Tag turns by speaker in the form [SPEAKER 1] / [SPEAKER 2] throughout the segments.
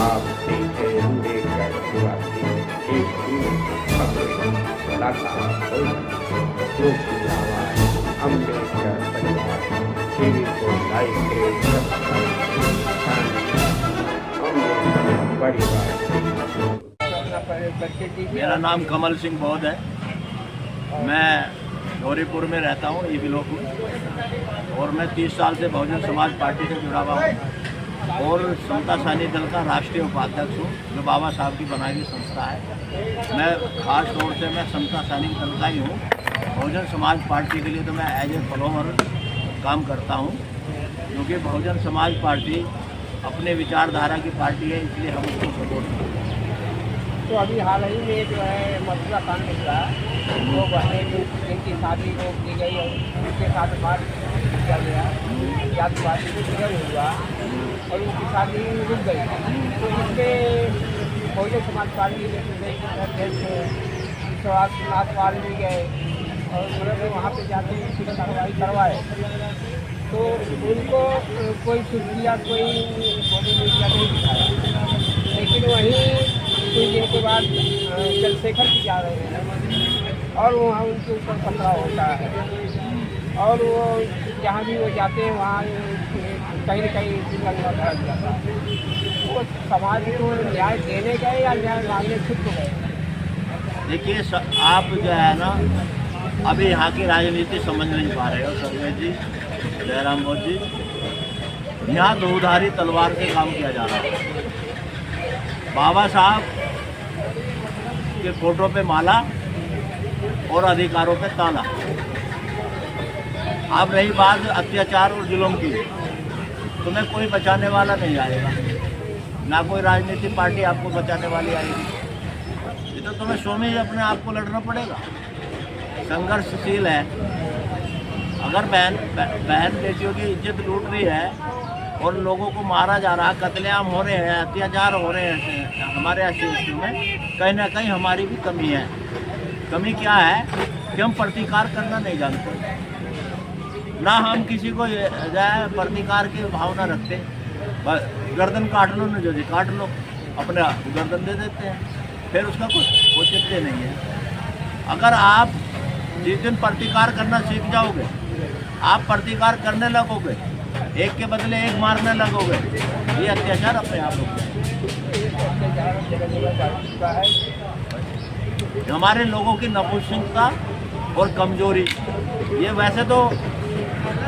[SPEAKER 1] आप देख रहे अम्बेडकर निवासी एक खबरें लगातार जो की आवाज अम्बेडकर परिवार टीवी को लाइक करें, सब्सक्राइब अम्बेडकर परिवार।
[SPEAKER 2] मेरा नाम कमल सिंह बौद्ध है। मैं गौरीपुर में रहता हूँ, ई ब्लॉक में, और मैं 30 साल से बहुजन समाज पार्टी से जुड़ा हुआ हूँ और समता सैनी दल का राष्ट्रीय उपाध्यक्ष हूँ, जो बाबा साहब की बनाई हुई संस्था है। मैं खास तौर से मैं समता सैनिक दल का ही हूँ। बहुजन समाज पार्टी के लिए तो मैं एज ए फॉलोवर काम करता हूँ, क्योंकि बहुजन समाज पार्टी अपने विचारधारा की पार्टी है, इसलिए हम उसको सपोर्ट करते हैं।
[SPEAKER 3] तो अभी हाल ही में जो है मथुरा कांड निकला, वो बहनें जिनकी शादी रोक दी गई और उनके साथ बात किया गया, जातिवादी को विरोध हुआ और उनकी शादी रुक गई। तो इसके बहुजन समाज पार्टी के अध्यक्ष विश्वास नाथपाल भी गए और उन्होंने वहाँ पे जाके उनकी कार्रवाई करवाए। तो उनको कोई सुर्खिया कोई बॉडी मीडिया नहीं दिखाया, लेकिन वहीं कुछ दिन के बाद चंद्रशेखर जी जा रहे हैं और वहाँ उनके ऊपर खतरा होता है और वो जहाँ भी वो जाते हैं वहाँ कहीं न कहीं दंगा भड़क जाता है। वो समाज को न्याय देने गए या न्याय मांगने खुद को गए?
[SPEAKER 2] देखिए, आप जो है ना, अभी यहाँ की राजनीति समझ नहीं पा रहे हो सर्वे जी, जयराम बोध जी। यहाँ दोधारी तलवार से काम किया जा रहा है। बाबा साहब के फोटो पे माला और अधिकारों पे ताला। अब रही बात अत्याचार और जुल्म की, तुम्हें कोई बचाने वाला नहीं आएगा, ना कोई राजनीतिक पार्टी आपको बचाने वाली आएगी। ये तो तुम्हें स्वयं ही अपने आप को लड़ना पड़ेगा। संघर्षशील है। अगर बहन बेटियों की इज्जत लूट रही है और लोगों को मारा जा रहा है, कत्लेआम हो रहे हैं, अत्याचार हो रहे हैं हमारे अस्तित्व में, कहीं ना कहीं हमारी भी कमी है। कमी क्या है कि हम प्रतिकार करना नहीं जानते, ना हम किसी को प्रतिकार की भावना रखते। गर्दन काट लो ना, जो जी काट लो, अपने गर्दन दे देते हैं, फिर उसका कुछ औचित्य नहीं है। अगर आप जिस दिन प्रतिकार करना सीख जाओगे, आप प्रतिकार करने लगोगे, एक के बदले एक मारने लगोगे, ये अत्याचार अपने आप होगा। हमारे लोगों की नपुंसकता और कमजोरी, ये वैसे तो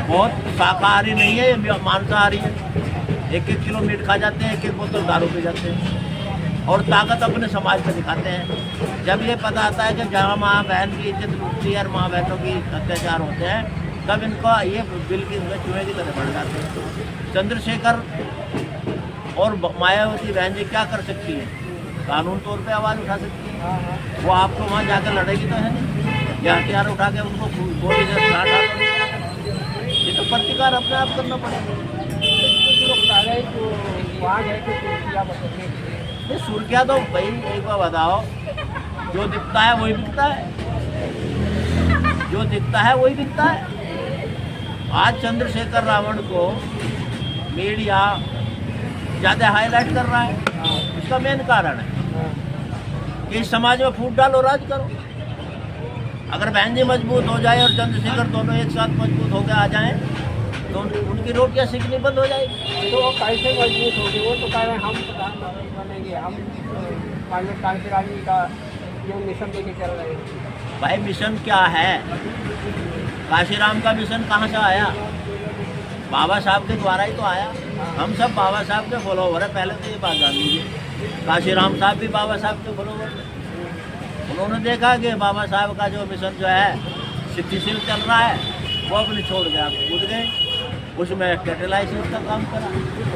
[SPEAKER 2] बहुत शाकाहारी नहीं है, ये मांसाहारी है। 1-1 किलो मीट खा जाते हैं, 1-1 बोतल दारू पी जाते हैं और ताकत अपने समाज में दिखाते हैं। जब ये पता आता है कि जहाँ माँ बहन की इज्जत लूटती है और माँ बहनों की अत्याचार होते हैं, तब इनका ये बिल की चूहे की तरह बढ़ जाते हैं। चंद्रशेखर और मायावती बहन जी क्या कर सकती है? कानून तौर पे आवाज़ उठा सकती है। वो आपको वहाँ जाकर लड़ेगी तो है नहीं, या हथियार उठा के उनको गोली से ये तो प्रतिकार अपने आप करना पड़ेगा। ये सुर्खिया तो भाई एक बार बताओ, जो दिखता है वही बिकता है, जो दिखता है वही बिकता है। आज चंद्रशेखर रावण को मीडिया ज़्यादा हाईलाइट कर रहा है, इसका मेन कारण है कि इस समाज में फूट डालो, राज करो। अगर बहन जी मजबूत हो जाए और चंद्रशेखर दोनों एक साथ मजबूत होकर आ जाएं, तो उनकी रोटियां सीखनी बंद हो जाएगी।
[SPEAKER 3] तो कैसे मजबूत होगी? वो तो कह रहे हैं हम प्रधानमंत्री बनेंगे, हम कांग्रेस क्रांति का जो मिशन लेके चल रहे हैं।
[SPEAKER 2] भाई मिशन क्या है? काशीराम का मिशन कहाँ से आया? बाबा साहब के द्वारा ही तो आया। हम सब बाबा साहब के फॉलोवर है, पहले तो ये बात जान लीजिए। काशीराम साहब भी बाबा साहब के फॉलोवर थे। उन्होंने देखा कि बाबा साहब का जो मिशन जो है सिद्धिशील चल रहा है, वो अपने छोड़ गया, कूद गए, उसमें कैटेलाइसिस का काम करा।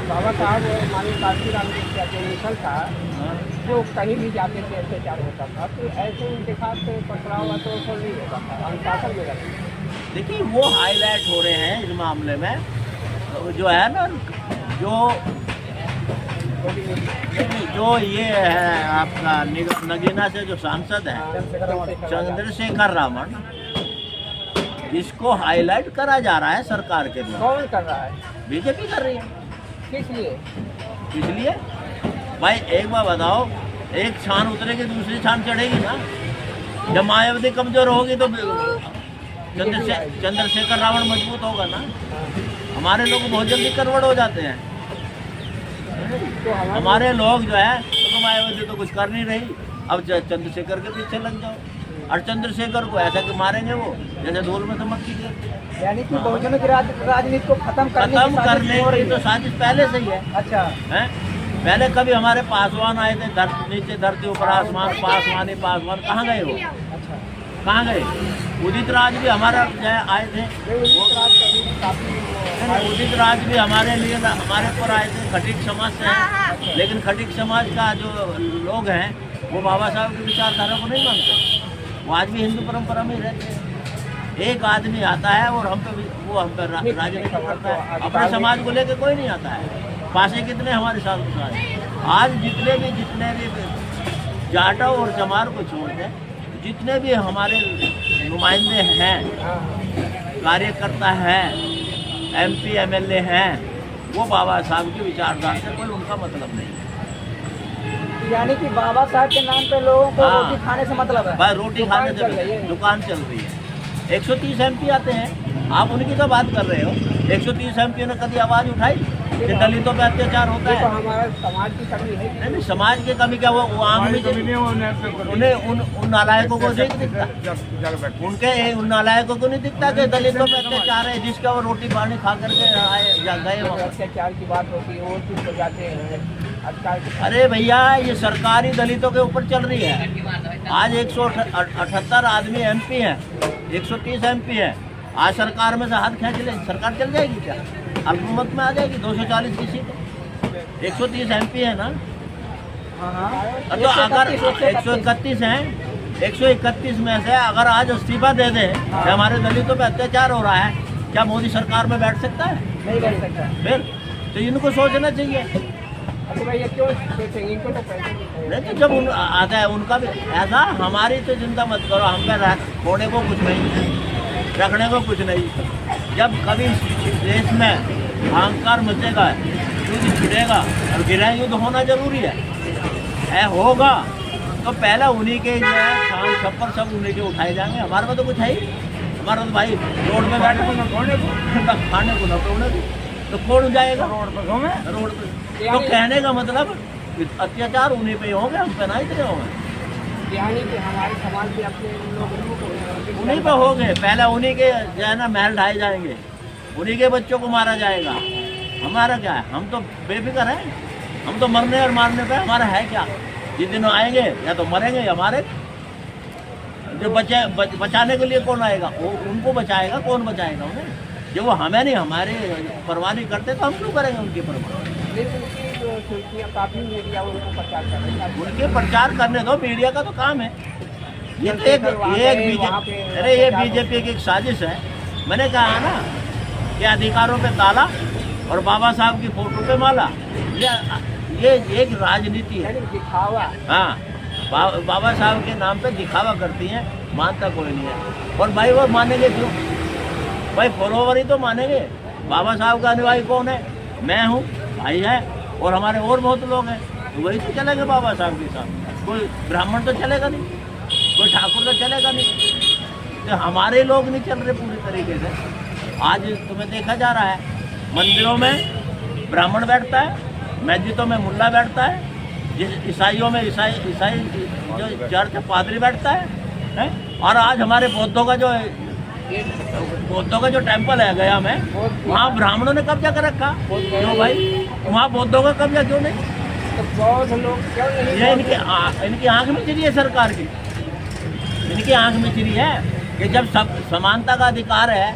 [SPEAKER 3] बाबा साहब माननीय काशीराम जी का जो मिशन था, जो कहीं भी जाते थे अत्याचार होता था, तो ऐसे उनके साथ पकड़ा हुआ तो नहीं होता था, अनुशासन में रहते।
[SPEAKER 2] देखिए, वो हाईलाइट हो रहे हैं इस मामले में, जो है ना, जो ये है आपका नगीना से जो सांसद है चंद्रशेखर रावण, इसको हाईलाइट करा जा रहा है सरकार के द्वारा।
[SPEAKER 3] कौन कर रहा है?
[SPEAKER 2] बीजेपी कर रही है।
[SPEAKER 3] किस लिए?
[SPEAKER 2] इसलिए भाई एक बार बताओ, एक छान उतरेगी दूसरी छान चढ़ेगी ना। जब मायावती कमजोर होगी तो चंद्रशेखर रावण मजबूत होगा ना। हमारे लोग बहुत जल्दी कन्वर्ट हो जाते हैं।
[SPEAKER 3] तो
[SPEAKER 2] हमारे लोग जो है तो मायावती तो कुछ कर नहीं रही, अब चंद्रशेखर के पीछे लग जाओ। और चंद्रशेखर को ऐसा कि मारेंगे वो जैसे धूल में तो मक्खी के।
[SPEAKER 3] यानी कि बहुजनों की राजनीति को खत्म
[SPEAKER 2] करने की तो साजिश पहले से ही है।
[SPEAKER 3] अच्छा
[SPEAKER 2] है, पहले कभी हमारे पासवान आए थे, नीचे धरती ऊपर आसमान, पासवान ही पासवान, कहाँ गए वो?
[SPEAKER 3] अच्छा,
[SPEAKER 2] कहाँ गए? उदित राज भी हमारा आए थे, उदित राज भी हमारे लिए हमारे ऊपर आए थे, खटीक समाज से हैं। लेकिन खटीक समाज का जो लोग हैं वो बाबा साहब की विचारधारा को नहीं मानते, वो आज भी हिंदू परंपरा में ही रहते हैं। एक आदमी आता है और हम पे वो हम पे राजनीति करता है, अपने समाज को लेकर कोई नहीं आता है। पासे कितने हमारे साथ आज जितने भी जाटो और चमार को छोड़ दें, जितने भी हमारे नुमाइंदे हैं, कार्यकर्ता हैं, MP MLA हैं, वो बाबा साहब की विचारधारा से कोई उनका मतलब नहीं है।
[SPEAKER 3] यानी कि बाबा साहब के नाम पे लोगों को
[SPEAKER 2] हाँ।
[SPEAKER 3] रोटी खाने से मतलब है।
[SPEAKER 2] भाई रोटी खाने से दुकान चल रही है। 130 MP आते हैं, आप उनकी तो बात कर रहे हो। 130 MP ने कभी आवाज़ उठाई कि दलितों पे अत्याचार होता है?
[SPEAKER 3] तो हमारा समाज की कमी है।
[SPEAKER 2] नहीं, समाज की कमी क्या, वो आम भी उन्हें उन नालायकों को नहीं दिखता, उन नालायकों को नहीं दिखता कि दलितों पे अत्याचार है, जिसका वो रोटी पानी खा करके आए या गए वहाँ।
[SPEAKER 3] अत्याचार की बात होती है, वो चुप हो जाते हैं।
[SPEAKER 2] अरे भैया, ये सरकारी दलितों के ऊपर चल रही है। आज 178 आदमी MP हैं, 130 MP हैं। आज सरकार में से हाथ खींच ले, सरकार चल जाएगी क्या? अल्पमत में आ जाएगी। 240 की सीट, 130 MP है ना। तो अगर 131 हैं, 131 में से अगर आज इस्तीफा दे दें कि हमारे दलितों पे अत्याचार हो रहा है, क्या मोदी सरकार में बैठ सकता है?
[SPEAKER 3] नहीं बैठ सकता।
[SPEAKER 2] फिर तो इनको सोचना चाहिए।
[SPEAKER 3] अच्छा भाई, ये क्यों सोचेंगे? इनको तो पैसे
[SPEAKER 2] नहीं, तो जब आता है उनका भी ऐसा, हमारी तो चिंता मत करो, हम पे खोने को कुछ नहीं है, रखने को कुछ नहीं। जब कभी देश में अहंकार मचेगा, युद्ध छिड़ेगा और गिरा युद्ध होना जरूरी है होगा तो पहले उन्हीं के जो है शान छप्पर सब उन्हीं के उठाए जाएंगे। हमारे में तो कुछ है ही, हमारा तो भाई रोड में बैठे को खाने को न तोड़ने को, तो कौन जाएगा रोड पे? तो कहने का मतलब अत्याचार उन्हीं पे होंगे, हम पे ना इतने होंगे।
[SPEAKER 3] यानी कि हमारे समाज में अपने लोग
[SPEAKER 2] उन्हीं पे हो गए। पहले उन्हीं के जो है ना महल ढाए जाएंगे, उन्हीं के बच्चों को मारा जाएगा। हमारा क्या है? हम तो बेफिक्र हैं, हम तो मरने और मारने पे हमारा है क्या? जिस दिन आएंगे या तो मरेंगे या मारे। जो बचाने के लिए कौन आएगा? वो उनको बचाएगा। कौन बचाएगा उन्हें? जो वो हमें नहीं, हमारे परवाह नहीं करते तो हम क्यों करेंगे उनकी परवाह?
[SPEAKER 3] काफी मीडिया उनको प्रचार कर रही है।
[SPEAKER 2] उनके प्रचार करने दो, मीडिया का तो काम है। ये तो ये बीजेपी की एक साजिश है। मैंने कहा ना कि अधिकारों पे ताला और बाबा साहब की फोटो पे माला, ये एक राजनीति है।
[SPEAKER 3] दिखावा।
[SPEAKER 2] हाँ, बाबा साहब के नाम पे दिखावा करती हैं, मानता कोई नहीं है। और भाई वो मानेंगे क्यों? भाई फॉलोवर ही तो मानेंगे। बाबा साहब का अनुयायी कौन है? मैं हूँ, भाई है, और हमारे और बहुत लोग हैं, तो वही तो चलेंगे बाबा साहब के साथ। कोई ब्राह्मण तो चलेगा नहीं, कोई ठाकुर तो चलेगा नहीं, तो हमारे लोग नहीं चल रहे पूरी तरीके से। आज तुम्हें देखा जा रहा है, मंदिरों में ब्राह्मण बैठता है, मस्जिदों में मुल्ला बैठता है, ईसाइयों में ईसाई जो चर्च पादरी बैठता है? और आज हमारे बौद्धों का जो टेम्पल है गया में, वहाँ ब्राह्मणों ने कब्जा कर रखा। क्यों भाई? वहाँ बौद्धों का कब्जा क्यों नहीं?
[SPEAKER 3] तो बहुत लोग क्यों नहीं?
[SPEAKER 2] ये इनकी आंख में चिरी है सरकार की, इनकी आंख में चिरी है कि जब सब समानता का अधिकार है,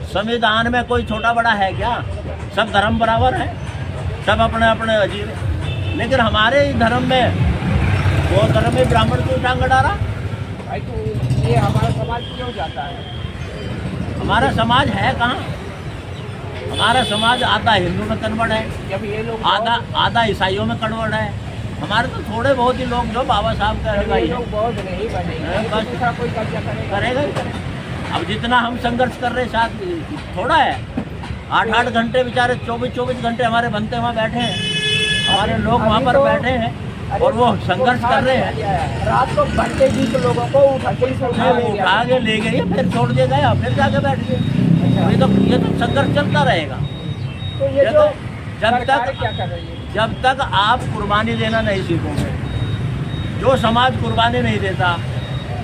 [SPEAKER 2] संविधान में कोई छोटा बड़ा है क्या? सब धर्म बराबर है, सब अपने अपने अजीब है। लेकिन हमारे धर्म में वो धर्म में ब्राह्मण क्यों टांग डाला?
[SPEAKER 3] भाई तो ये हमारा समाज क्यों जाता है?
[SPEAKER 2] हमारा समाज है कहाँ? हमारा समाज आधा हिंदू में कन्वर्ट है,
[SPEAKER 3] जब ये लोग
[SPEAKER 2] आधा ईसाइयों में कन्वर्ट है। हमारे तो थोड़े बहुत ही लोग जो बाबा साहब का अनुयायी हैं,
[SPEAKER 3] बहुत नहीं बनेंगे, दूसरा कोई कब्जा
[SPEAKER 2] करेगा ही करेगा। अब जितना हम संघर्ष कर रहे साथ थोड़ा है। 8-8 घंटे बेचारे 24-24 घंटे हमारे बनते वहाँ बैठे हैं, हमारे लोग वहाँ पर बैठे हैं और वो संघर्ष कर रहे हैं।
[SPEAKER 3] रात को घंटे 20 लोगों को उठा के
[SPEAKER 2] उठा के ले गए, फिर छोड़ दिया गया, फिर जाके बैठ गए। ये तो संघर्ष चलता रहेगा।
[SPEAKER 3] तो ये जो
[SPEAKER 2] जब
[SPEAKER 3] सरकार
[SPEAKER 2] तक
[SPEAKER 3] क्या कर रही है?
[SPEAKER 2] जब तक आप कुर्बानी देना नहीं सीखोगे, जो समाज कुर्बानी नहीं देता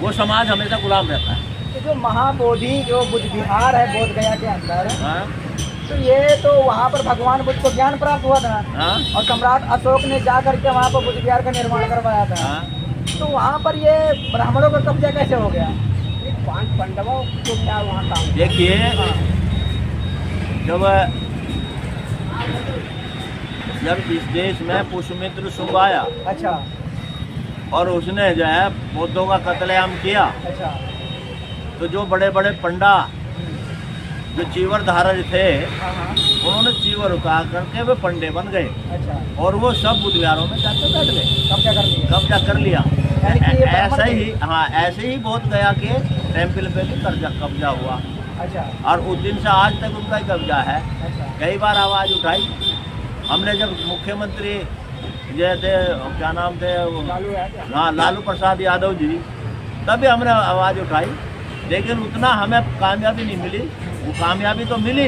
[SPEAKER 2] वो समाज हमेशा गुलाम रहता है।
[SPEAKER 3] तो जो महाबोधि जो बुद्ध विहार है बोध गया के अंदर,
[SPEAKER 2] हाँ?
[SPEAKER 3] तो ये तो वहाँ पर भगवान बुद्ध को ज्ञान प्राप्त हुआ था।
[SPEAKER 2] हाँ?
[SPEAKER 3] और सम्राट अशोक ने जा करके वहाँ पर बुद्ध विहार का निर्माण करवाया था।
[SPEAKER 2] हाँ?
[SPEAKER 3] तो वहाँ पर ये ब्राह्मणों का कब्जा कैसे हो गया? 5 पांडवों को क्या वहाँ काम?
[SPEAKER 2] देखिए, जब इस देश में पुष्यमित्र शुंग आया
[SPEAKER 3] अच्छा
[SPEAKER 2] और उसने जो है बौद्धों का कत्लेआम किया,
[SPEAKER 3] अच्छा
[SPEAKER 2] तो जो बड़े बड़े पंडा जो चीवर धारक थे,
[SPEAKER 3] हाँ हाँ
[SPEAKER 2] उन्होंने चीवर उतार करके वे पंडे बन गए
[SPEAKER 3] अच्छा।
[SPEAKER 2] और वो सब बुद्ध विहारों में जाकर बैठ गए,
[SPEAKER 3] कब्जा कर लिया।
[SPEAKER 2] कब्जा कर लिया।
[SPEAKER 3] यानी कि ये
[SPEAKER 2] ऐसा ही, हाँ, ऐसे ही बोध गया के टेम्पल पे भी कब्जा हुआ
[SPEAKER 3] अच्छा
[SPEAKER 2] और उस दिन से आज तक उनका ही कब्जा है।
[SPEAKER 3] अच्छा
[SPEAKER 2] कई बार आवाज़ उठाई हमने, जब मुख्यमंत्री ये थे, क्या नाम थे वो,
[SPEAKER 3] चालू है क्या?
[SPEAKER 2] हाँ, लालू प्रसाद यादव जी, तभी हमने आवाज़ उठाई, लेकिन उतना हमें कामयाबी नहीं मिली। वो कामयाबी तो मिली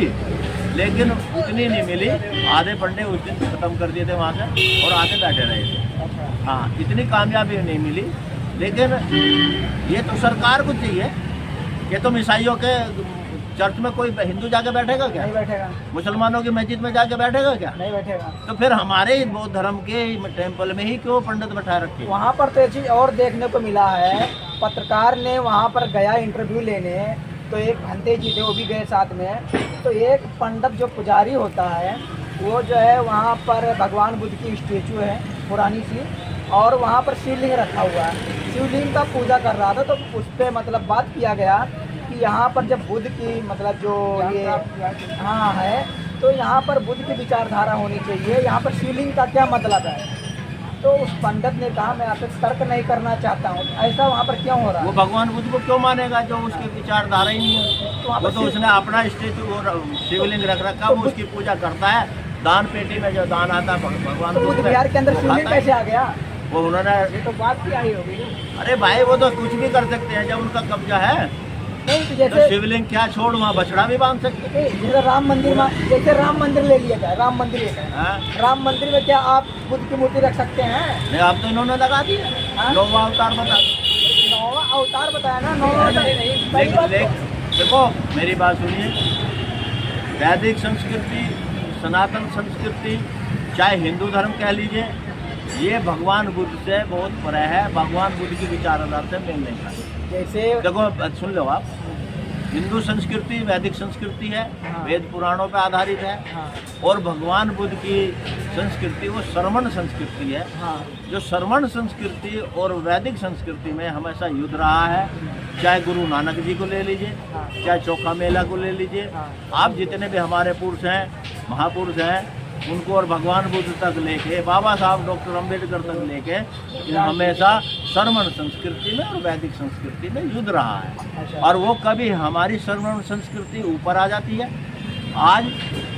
[SPEAKER 2] लेकिन उतनी नहीं मिली। आधे पंडे उस दिन ख़त्म कर दिए थे वहाँ से और आधे बैठे रहे थे।
[SPEAKER 3] अच्छा
[SPEAKER 2] हाँ, इतनी कामयाबी नहीं मिली। लेकिन ये तो सरकार को चाहिए कि तुम ईसाइयों के चर्च में कोई हिंदू जाके बैठेगा क्या?
[SPEAKER 3] नहीं बैठेगा।
[SPEAKER 2] मुसलमानों की मस्जिद में जाके बैठेगा क्या?
[SPEAKER 3] नहीं बैठेगा।
[SPEAKER 2] तो फिर हमारे ही बौद्ध धर्म के टेम्पल में ही क्यों पंडित बैठा रखे?
[SPEAKER 3] वहाँ पर तो एक चीज़ और देखने को मिला है, पत्रकार ने वहाँ पर गया इंटरव्यू लेने, तो एक भंते जी थे वो भी गए साथ में। तो एक पंडित जो पुजारी होता है वो जो है वहाँ पर भगवान बुद्ध की स्टेचू है पुरानी सी, और वहाँ पर शिवलिंग रखा हुआ है, शिवलिंग का पूजा कर रहा था। तो उस पर मतलब बात किया गया कि यहाँ पर जब बुद्ध की मतलब जो ये हाँ है, तो यहाँ पर बुद्ध की विचारधारा होनी चाहिए, यहाँ पर शिवलिंग का क्या मतलब है? तो उस पंडित ने कहा मैं आपसे तर्क नहीं करना चाहता हूँ, ऐसा वहाँ पर क्यों हो रहा है?
[SPEAKER 2] वो भगवान बुद्ध को क्यों मानेगा जो उसकी विचारधारा ही नहीं है? वो तो उसने अपना स्टेचू शिवलिंग रख रखा, वो उसकी पूजा करता है। दान पेटी में जो दान आता है भगवान
[SPEAKER 3] तो बुद्ध विहार के अंदर शिवलिंग कैसे आ गया?
[SPEAKER 2] वो उन्होंने,
[SPEAKER 3] ये तो बात क्या ही होगी।
[SPEAKER 2] अरे भाई वो तो कुछ भी कर सकते हैं जब उनका कब्जा है।
[SPEAKER 3] नहीं तो
[SPEAKER 2] तो
[SPEAKER 3] जैसे
[SPEAKER 2] शिवलिंग क्या छोड़, वहाँ बछड़ा भी बांध सकते हैं।
[SPEAKER 3] जैसे राम मंदिर में, जैसे राम मंदिर ले लिया जाए, राम मंदिर एक है,
[SPEAKER 2] हाँ?
[SPEAKER 3] राम मंदिर में क्या आप बुद्ध की मूर्ति रख सकते हैं?
[SPEAKER 2] नहीं, अब तो इन्होंने लगा दिया,
[SPEAKER 3] हाँ?
[SPEAKER 2] 9वां अवतार बता दिया।
[SPEAKER 3] 9वां अवतार बताया ना, 9वां अवतार नहीं, पहली बात तो-
[SPEAKER 2] देखो मेरी बात सुनिए, वैदिक संस्कृति, सनातन संस्कृति, चाहे हिंदू धर्म कह लीजिए, ये भगवान बुद्ध से बहुत परे है। भगवान बुद्ध की विचारधारा से मेल नहीं खाती।
[SPEAKER 3] जैसे
[SPEAKER 2] देखो सुन लो आप, हिंदू संस्कृति वैदिक संस्कृति है,
[SPEAKER 3] हाँ।
[SPEAKER 2] वेद पुराणों पे आधारित है,
[SPEAKER 3] हाँ
[SPEAKER 2] और भगवान बुद्ध की संस्कृति वो श्रमण संस्कृति है।
[SPEAKER 3] हाँ
[SPEAKER 2] जो श्रमण संस्कृति और वैदिक संस्कृति में हमेशा युद्ध रहा है। चाहे गुरु नानक जी को ले लीजिए,
[SPEAKER 3] हाँ।
[SPEAKER 2] चाहे चोखा मेला को ले लीजिए,
[SPEAKER 3] हाँ।
[SPEAKER 2] आप जितने भी हमारे पुरुष हैं, महापुरुष हैं, उनको और भगवान बुद्ध तक लेके, बाबा साहब डॉक्टर अम्बेडकर तक लेके, ये हमेशा श्रमण संस्कृति में और वैदिक संस्कृति में युद्ध रहा है।
[SPEAKER 3] अच्छा।
[SPEAKER 2] और वो कभी हमारी श्रमण संस्कृति ऊपर आ जाती है, आज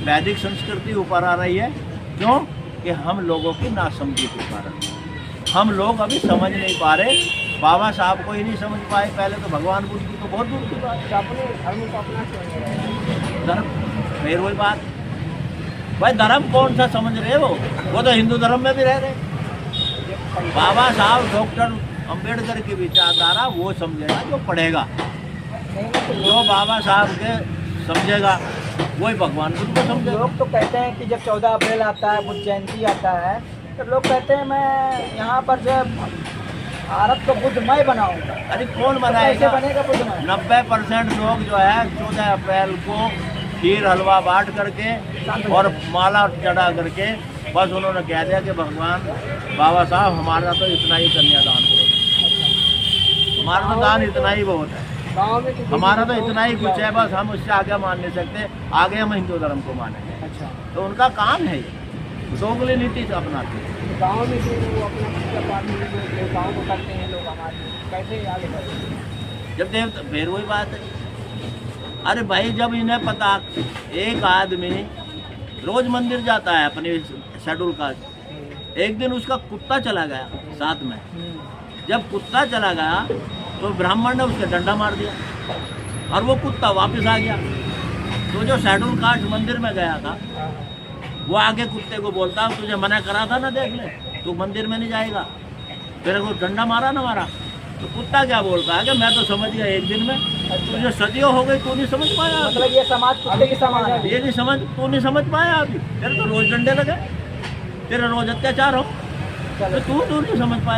[SPEAKER 2] वैदिक संस्कृति ऊपर आ रही है। क्यों? कि हम लोगों की नासमझी के कारण हम लोग अभी समझ नहीं पा रहे। बाबा साहब को ही नहीं समझ पाए, पहले तो भगवान बुद्ध की तो बहुत दूर की बात।
[SPEAKER 3] अपने धर्म को अपना
[SPEAKER 2] धर्म फिर वही बात, भाई धर्म कौन सा समझ रहे हो? वो तो हिंदू धर्म में भी रह रहे। बाबा साहब डॉक्टर अम्बेडकर की विचारधारा वो समझेगा जो पढ़ेगा, जो बाबा साहब के समझेगा वही भगवान बुद्ध को समझेगा।
[SPEAKER 3] लोग तो कहते हैं कि जब 14 अप्रैल आता है, बुद्ध जयंती आता है, तो लोग कहते हैं मैं यहाँ पर जो भारत को बुद्धमय बनाऊंगा।
[SPEAKER 2] अरे कौन
[SPEAKER 3] कैसे
[SPEAKER 2] बनाएगा?
[SPEAKER 3] बनेगा बुद्धमय?
[SPEAKER 2] 90% लोग जो है 14 अप्रैल को खीर हलवा बांट करके और माला चढ़ा करके बस उन्होंने कह दिया कि भगवान बाबा साहब हमारा तो इतना ही कन्यादान करो, हमारा तो दान इतना ही बहुत है,
[SPEAKER 3] गाँव में किसी
[SPEAKER 2] हमारा तो
[SPEAKER 3] को
[SPEAKER 2] इतना ही कुछ है, बस हम उससे आगे मान नहीं सकते, आगे हम हिंदू धर्म को मानेंगे।
[SPEAKER 3] अच्छा,
[SPEAKER 2] तो उनका काम है ये, दोगली नीति से अपनाते हैं।
[SPEAKER 3] गाँव में जो वो अपना पूजा पाठ जो गाँव को करते हैं लोग हमारे, कैसे आगे बढ़ते हैं?
[SPEAKER 2] जब देव फिर वही बात है। अरे भाई जब इन्हें पता, एक आदमी रोज मंदिर जाता है अपने शेड्यूल कास्ट, एक दिन उसका कुत्ता चला गया साथ में। जब कुत्ता चला गया तो ब्राह्मण ने उसके डंडा मार दिया और वो कुत्ता वापस आ गया। तो जो शेड्यूल कास्ट मंदिर में गया था वो आगे कुत्ते को बोलता तुझे मना करा था ना, देख ले तू मंदिर में नहीं जाएगा, तेरे को डंडा मारा ना मारा। तो कुत्ता क्या बोलता है कि मैं तो समझ गया एक दिन में, तुझे सदियों हो गई तू नहीं समझ पाया।
[SPEAKER 3] मतलब ये समाज कुत्ते की समाज है।
[SPEAKER 2] ये नहीं समझ, तू नहीं समझ पाया अभी, तेरे तो रोज डंडे लगे, तेरे रोज अत्याचार हो, तो तू नहीं समझ पाया।